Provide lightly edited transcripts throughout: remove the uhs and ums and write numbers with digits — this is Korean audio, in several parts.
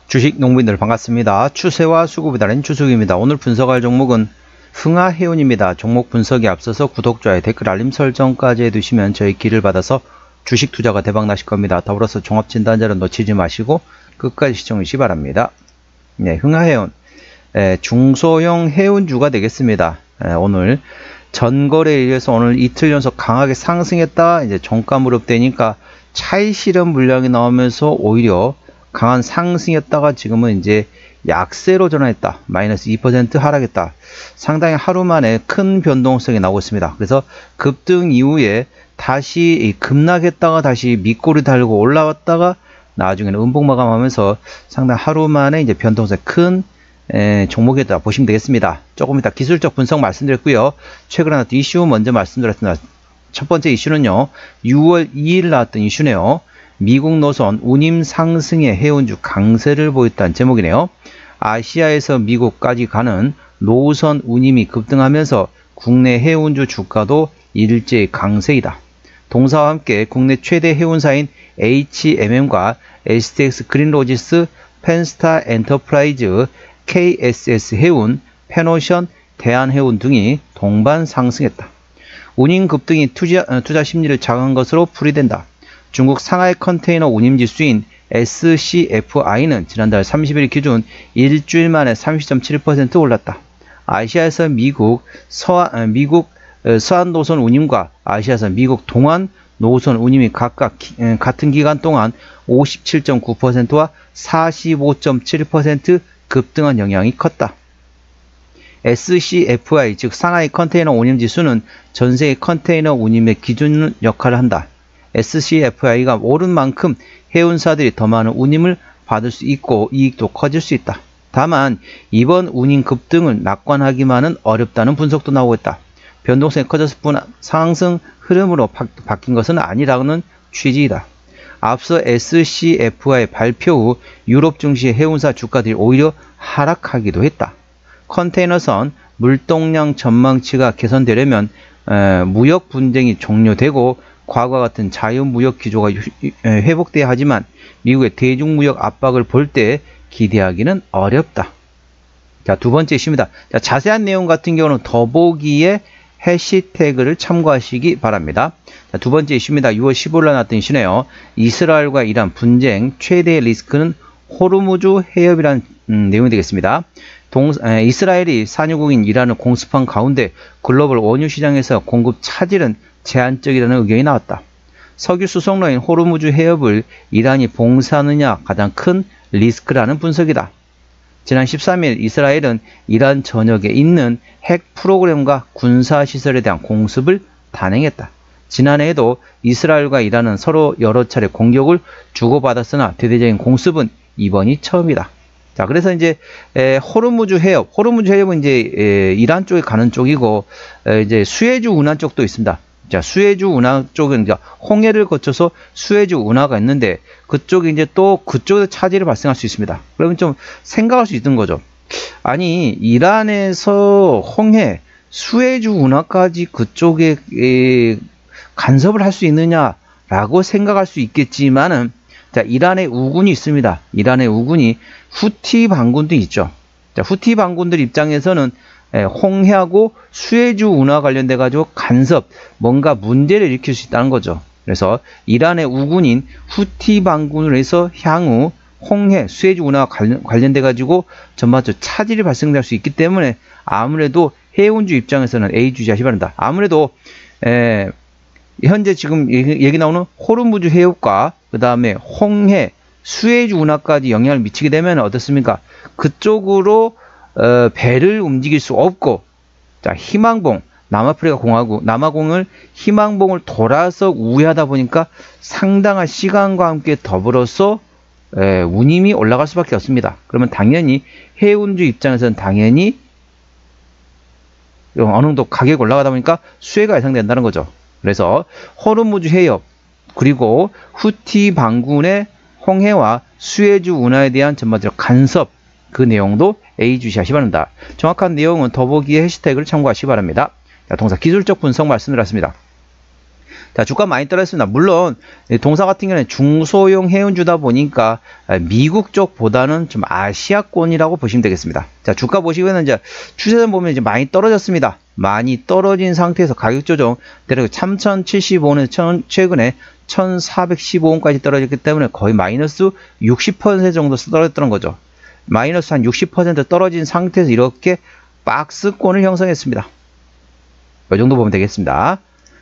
주식 농부인들 반갑습니다. 추세와 수급이 다른 추석입니다. 오늘 분석할 종목은 흥하해운입니다. 종목 분석에 앞서서 구독자의 댓글 알림 설정까지 해두시면 저희 길을 받아서 주식 투자가 대박 나실 겁니다. 더불어서 종합진단자를 놓치지 마시고 끝까지 시청해 주시기 바랍니다. 네, 흥하해운 중소형 해운주가 되겠습니다. 오늘 전거래에 의해서 오늘 이틀 연속 강하게 상승했다. 이제 종가 무릎되니까 차익 실현 물량이 나오면서 오히려 강한 상승이었다가 지금은 이제 약세로 전환했다. 마이너스 2% 하락했다. 상당히 하루 만에 큰 변동성이 나오고 있습니다. 그래서 급등 이후에 다시 급락했다가 다시 밑꼬리 달고 올라왔다가 나중에는 음봉 마감하면서 상당히 하루 만에 이제 변동성이 큰 종목이었다 보시면 되겠습니다. 조금 이따 기술적 분석 말씀드렸고요. 최근에 나왔던 이슈 먼저 말씀드렸습니다. 첫 번째 이슈는요. 6월 2일 나왔던 이슈네요. 미국 노선 운임 상승의 해운주 강세를 보였다는 제목이네요. 아시아에서 미국까지 가는 노선 운임이 급등하면서 국내 해운주 주가도 일제히 강세이다. 동사와 함께 국내 최대 해운사인 HMM과 STX 그린로지스, 펜스타 엔터프라이즈, KSS 해운, 페노션, 대한해운 등이 동반 상승했다. 운임 급등이 투자 심리를 자극한 것으로 풀이된다. 중국 상하이 컨테이너 운임지수인 SCFI는 지난달 30일 기준 일주일 만에 30.7% 올랐다. 아시아에서 미국 서안 노선 운임과 아시아에서 미국 동안 노선 운임이 각각 같은 기간 동안 57.9%와 45.7% 급등한 영향이 컸다. SCFI 즉 상하이 컨테이너 운임지수는 전세계 컨테이너 운임의 기준 역할을 한다. SCFI가 오른 만큼 해운사들이 더 많은 운임을 받을 수 있고 이익도 커질 수 있다. 다만 이번 운임 급등을 낙관하기만은 어렵다는 분석도 나오고 있다. 변동성이 커졌을 뿐 상승 흐름으로 바뀐 것은 아니라는 취지이다. 앞서 SCFI 발표 후 유럽 증시 해운사 주가들이 오히려 하락하기도 했다. 컨테이너선 물동량 전망치가 개선되려면 무역 분쟁이 종료되고 과거와 같은 자유무역 기조가 회복돼야 하지만 미국의 대중무역 압박을 볼 때 기대하기는 어렵다. 자, 두 번째 이슈입니다. 자, 자세한 내용 같은 경우는 더보기에 해시태그를 참고하시기 바랍니다. 자, 두 번째 이슈입니다. 6월 15일 날 나왔던 이슈네요. 이스라엘과 이란 분쟁 최대의 리스크는 호르무즈 해협이라는 내용이 되겠습니다. 이스라엘이 산유국인 이란을 공습한 가운데 글로벌 원유 시장에서 공급 차질은 제한적이라는 의견이 나왔다. 석유 수송로인 호르무즈 해협을 이란이 봉쇄하느냐 가장 큰 리스크라는 분석이다. 지난 13일 이스라엘은 이란 전역에 있는 핵 프로그램과 군사시설에 대한 공습을 단행했다. 지난해에도 이스라엘과 이란은 서로 여러 차례 공격을 주고받았으나 대대적인 공습은 이번이 처음이다. 자, 그래서 이제 호르무즈 해협은 이제 이란 쪽에 가는 쪽이고 이제 수에즈 운하 쪽도 있습니다. 자, 수에즈 운하 쪽은 이제 홍해를 거쳐서 수에즈 운하가 있는데 그쪽이 이제 또 그쪽에서 차질이 발생할 수 있습니다. 그러면 좀 생각할 수 있는 거죠. 아니, 이란에서 홍해, 수에즈 운하까지 그쪽에 간섭을 할 수 있느냐라고 생각할 수 있겠지만은 자, 이란의 우군이 있습니다. 이란의 우군이 후티 반군도 있죠. 자, 후티 반군들 입장에서는 홍해하고 수에즈 운하 관련돼 가지고 간섭 뭔가 문제를 일으킬 수 있다는 거죠. 그래서 이란의 우군인 후티 반군을 해서 향후 홍해, 수에즈 운하와 관련돼 가지고 전반적으로 차질이 발생될 수 있기 때문에 아무래도 해운주 입장에서는 A주시하시 바랍니다. 아무래도 현재 지금 얘기 나오는 호르무즈 해협과 그 다음에 홍해, 수에즈 운하까지 영향을 미치게 되면 어떻습니까? 그쪽으로 배를 움직일 수 없고, 자, 희망봉, 남아프리카 공화국, 남아공을 희망봉을 돌아서 우회하다 보니까 상당한 시간과 함께 더불어서 운임이 올라갈 수밖에 없습니다. 그러면 당연히 해운주 입장에서는 당연히 어느 정도 가격이 올라가다 보니까 수혜가 예상된다는 거죠. 그래서 호르무즈 해협 그리고 후티 반군의 홍해와 수에즈 운하에 대한 전반적으로 간섭 그 내용도 A주시하시 바랍니다. 정확한 내용은 더보기에 해시태그를 참고하시기 바랍니다. 자, 동사 기술적 분석 말씀드렸습니다. 자, 주가 많이 떨어졌습니다. 물론 동사 같은 경우는 중소형 해운주다 보니까 미국 쪽보다는 좀 아시아권이라고 보시면 되겠습니다. 자, 주가 보시면은 이제 추세선 보면 이제 많이 떨어졌습니다. 많이 떨어진 상태에서 가격 조정 대략 3075원에서 최근에 1415원까지 떨어졌기 때문에 거의 마이너스 60% 정도 떨어졌던 거죠. 마이너스 한 60% 떨어진 상태에서 이렇게 박스권을 형성했습니다. 이 정도 보면 되겠습니다.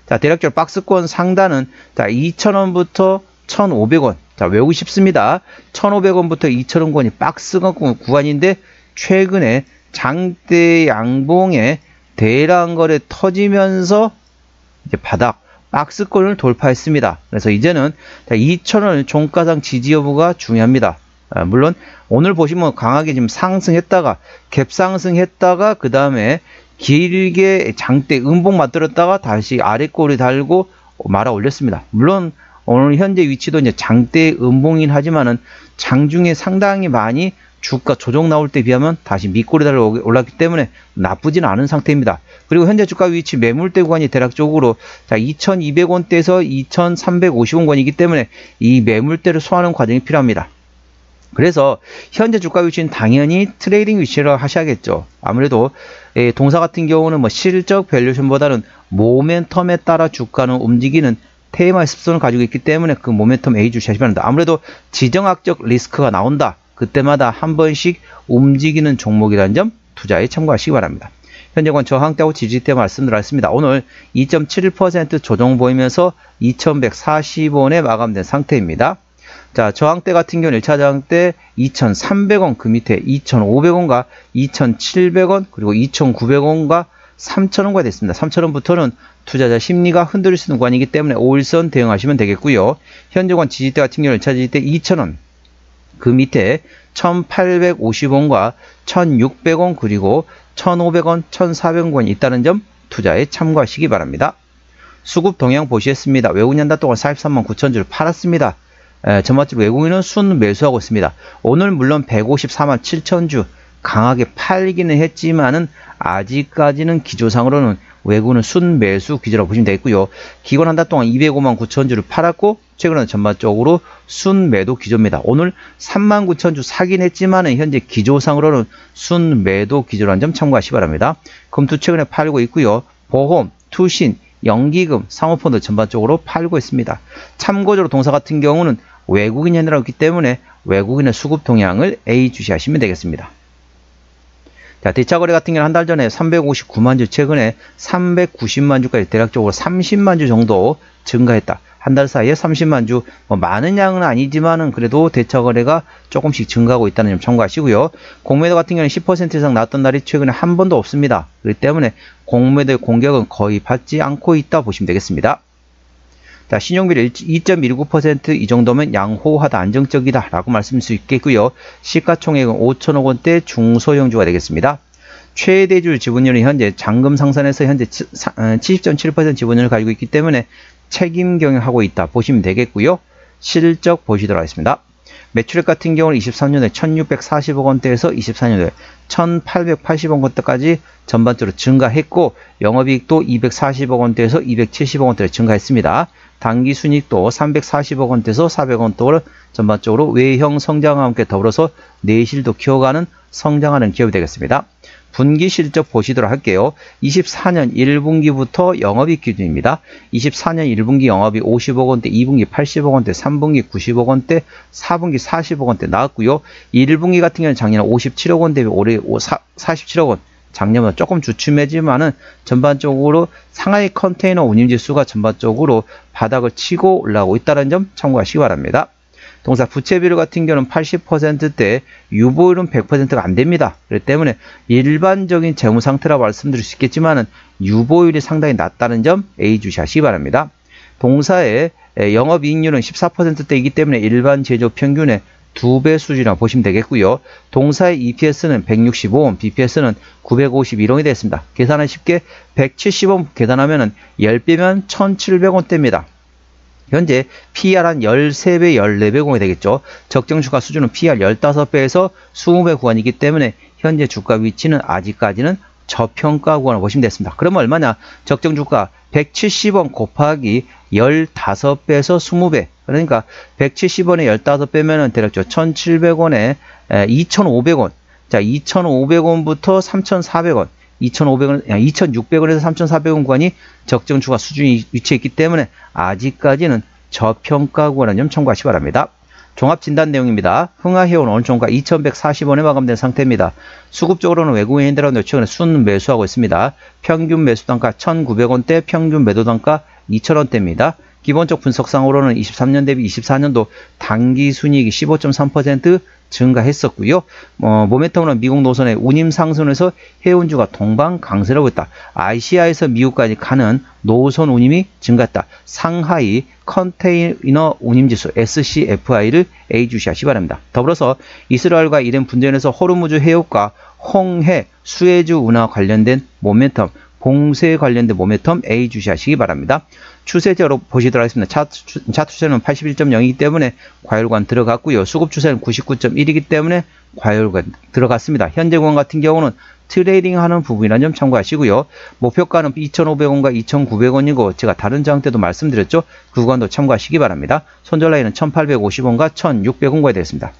자, 대략적으로 박스권 상단은 자, 2,000원부터 1,500원. 자, 외우고 싶습니다. 1,500원부터 2,000원권이 박스권 구간인데 최근에 장대 양봉에 대량 거래 터지면서 이제 바닥 박스권을 돌파했습니다. 그래서 이제는 2,000원 종가상 지지 여부가 중요합니다. 물론 오늘 보시면 강하게 지금 상승했다가 갭 상승했다가 그 다음에 길게 장대 음봉 맞들었다가 다시 아래 꼬리 달고 말아 올렸습니다. 물론 오늘 현재 위치도 이제 장대 음봉이긴 하지만은 장중에 상당히 많이 주가 조정 나올 때 비하면 다시 밑꼬리 달러 올랐기 때문에 나쁘진 않은 상태입니다. 그리고 현재 주가 위치 매물대 구간이 대략적으로 2,200원대에서 2,350원권이기 때문에 이 매물대를 소화하는 과정이 필요합니다. 그래서 현재 주가 위치는 당연히 트레이딩 위치로 하셔야겠죠. 아무래도 동사 같은 경우는 뭐 실적 밸류에이션보다는 모멘텀에 따라 주가는 움직이는 테마의 습성을 가지고 있기 때문에 그 모멘텀 A 주시하시면 합니다. 아무래도 지정학적 리스크가 나온다. 그때마다 한 번씩 움직이는 종목이라는 점 투자에 참고하시기 바랍니다. 현재권 저항대하고 지지대 말씀드렸습니다. 오늘 2.71% 조정 보이면서 2,140원에 마감된 상태입니다. 자, 저항대 같은 경우는 1차 저항대 2,300원, 그 밑에 2,500원과 2,700원, 그리고 2,900원과 3,000원과 됐습니다. 3,000원부터는 투자자 심리가 흔들릴 수 있는 구간이기 때문에 5일선 대응하시면 되겠고요. 현재권 지지대 같은 경우는 1차 지지대 2,000원, 그 밑에 1,850원과 1,600원, 그리고 1,500원, 1,400원이 있다는 점 투자에 참고하시기 바랍니다. 수급 동향 보시겠습니다. 외국인 한 달 동안 43만 9천 주를 팔았습니다. 전반적으로 외국인은 순 매수하고 있습니다. 오늘 물론 154만 7천 주 강하게 팔기는 했지만은 아직까지는 기조상으로는 외국인은 순 매수 기조라고 보시면 되겠고요. 기관 한 달 동안 205만 9천 주를 팔았고 최근에는 전반적으로 순 매도 기조입니다. 오늘 3만 9천 주 사긴 했지만은 현재 기조상으로는 순 매도 기조라는 점 참고하시기 바랍니다. 금투 최근에 팔고 있고요. 보험, 투신, 연기금, 사모펀드 전반적으로 팔고 있습니다. 참고적으로 동사 같은 경우는 외국인이 아니라기 때문에 외국인의 수급 동향을 A 주시하시면 되겠습니다. 자, 대차거래 같은 경우는 한 달 전에 359만 주, 최근에 390만 주까지 대략적으로 30만 주 정도 증가했다. 한 달 사이에 30만 주, 많은 양은 아니지만은 그래도 대차거래가 조금씩 증가하고 있다는 점 참고하시고요. 공매도 같은 경우는 10% 이상 나왔던 날이 최근에 한 번도 없습니다. 그렇기 때문에 공매도의 공격은 거의 받지 않고 있다 보시면 되겠습니다. 자, 신용비율 2.19% 이 정도면 양호하다, 안정적이다 라고 말씀드릴 수 있겠고요. 시가총액은 5천억 원대 중소형주가 되겠습니다. 최대주 지분율은 현재 잔금 상산에서 현재 70.7% 지분율을 가지고 있기 때문에 책임 경영하고 있다 보시면 되겠고요. 실적 보시도록 하겠습니다. 매출액 같은 경우는 23년도에 1640억 원대에서 24년도에 1880억 원대까지 전반적으로 증가했고 영업이익도 240억 원대에서 270억 원대로 증가했습니다. 당기순이익도 340억 원대에서 400억 원대로 전반적으로 외형 성장과 함께 더불어서 내실도 키워가는 성장하는 기업이 되겠습니다. 분기 실적 보시도록 할게요. 24년 1분기부터 영업이익 기준입니다. 24년 1분기 영업이 50억 원대, 2분기 80억 원대, 3분기 90억 원대, 4분기 40억 원대 나왔고요. 1분기 같은 경우는 작년에 57억 원 대비 올해 47억 원. 작년보다 조금 주춤해지만은 전반적으로 상하이 컨테이너 운임지수가 전반적으로 바닥을 치고 올라오고 있다는 점 참고하시기 바랍니다. 동사 부채 비율 같은 경우는 80%대 유보율은 100%가 안 됩니다. 그렇기 때문에 일반적인 재무 상태라고 말씀드릴 수 있겠지만은 유보율이 상당히 낮다는 점 A 주시하시기 바랍니다. 동사의 영업이익률은 14%대이기 때문에 일반 제조 평균의 2배 수준이라고 보시면 되겠고요. 동사의 EPS는 165원, BPS는 951원이 됐습니다. 계산은 쉽게 170원 계산하면 10배면 1700원대입니다. 현재 PER 한 13배, 14배 공이 되겠죠. 적정 주가 수준은 PER 15배에서 20배 구간이기 때문에 현재 주가 위치는 아직까지는 저평가 구간을 보시면 됐습니다. 그러면 얼마냐? 적정 주가 170원 곱하기 15배에서 20배. 그러니까 170원에 15배면은 대략 1,700원에 2,500원. 자, 2,500원부터 3,400원. 2,600원에서 3,400원 구간이 적정 추가 수준이 위치해 있기 때문에 아직까지는 저평가구라는 점 참고하시기 바랍니다. 종합 진단 내용입니다. 흥하해운 오늘 종가 2,140원에 마감된 상태입니다. 수급적으로는 외국인들하고 최근에 순 매수하고 있습니다. 평균 매수 단가 1,900원대, 평균 매도 단가 2,000원대입니다. 기본적 분석상으로는 23년 대비 24년도 단기 순이익이 15.3% 증가했었고요. 모멘텀으로는 미국 노선의 운임 상승에서 해운주가 동방 강세라고 했다. 아시아에서 미국까지 가는 노선 운임이 증가했다. 상하이 컨테이너 운임지수 SCFI를 A주시하시기 바랍니다. 더불어서 이스라엘과 이란 분쟁에서 호르무즈 해협과 홍해 수에즈 운하 관련된 모멘텀, 봉쇄 관련된 모멘텀 A 주시하시기 바랍니다. 추세적으로 보시도록 하겠습니다. 차 추세는 81.0이기 때문에 과열관 들어갔고요. 수급 추세는 99.1이기 때문에 과열관 들어갔습니다. 현재 구간 같은 경우는 트레이딩 하는 부분이라는 점 참고하시고요. 목표가는 2,500원과 2,900원이고 제가 다른 장 때도 말씀드렸죠. 그 구간도 참고하시기 바랍니다. 손절 라인은 1,850원과 1,600원까지 되겠습니다.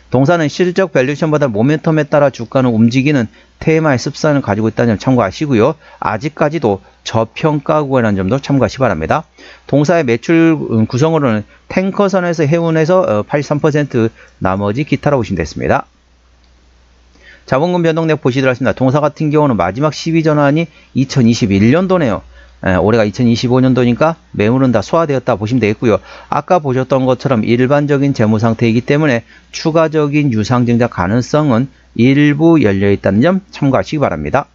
동사는 실적 밸류에이션보다 모멘텀에 따라 주가는 움직이는 테마의 습성을 가지고 있다는 점 참고하시고요. 아직까지도 저평가 구간이라는 점도 참고하시기 바랍니다. 동사의 매출 구성으로는 탱커선에서 해운에서 83%, 나머지 기타라고 보시면 되겠습니다. 자본금 변동 내역 보시도록 하겠습니다. 동사 같은 경우는 마지막 12전환이 2021년도네요. 올해가 2025년도니까 매물은 다 소화되었다 보시면 되겠고요. 아까 보셨던 것처럼 일반적인 재무 상태이기 때문에 추가적인 유상증자 가능성은 일부 열려있다는 점 참고하시기 바랍니다.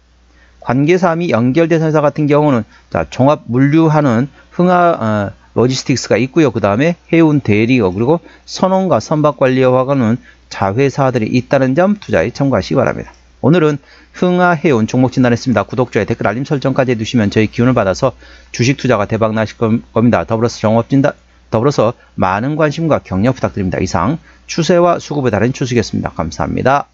관계사항이 연결된 회사 같은 경우는 자, 종합 물류하는 흥하 로지스틱스가 있고요. 그 다음에 해운 대리어 그리고 선원과 선박관리어와는 자회사들이 있다는 점 투자에 참고하시기 바랍니다. 오늘은 흥하해운 종목 진단했습니다. 구독자의 댓글 알림 설정까지 해두시면 저희 기운을 받아서 주식 투자가 대박 나실 겁니다. 더불어서 종업 진단, 더불어서 많은 관심과 격려 부탁드립니다. 이상 추세와 수급에 다른 추수겠습니다. 감사합니다.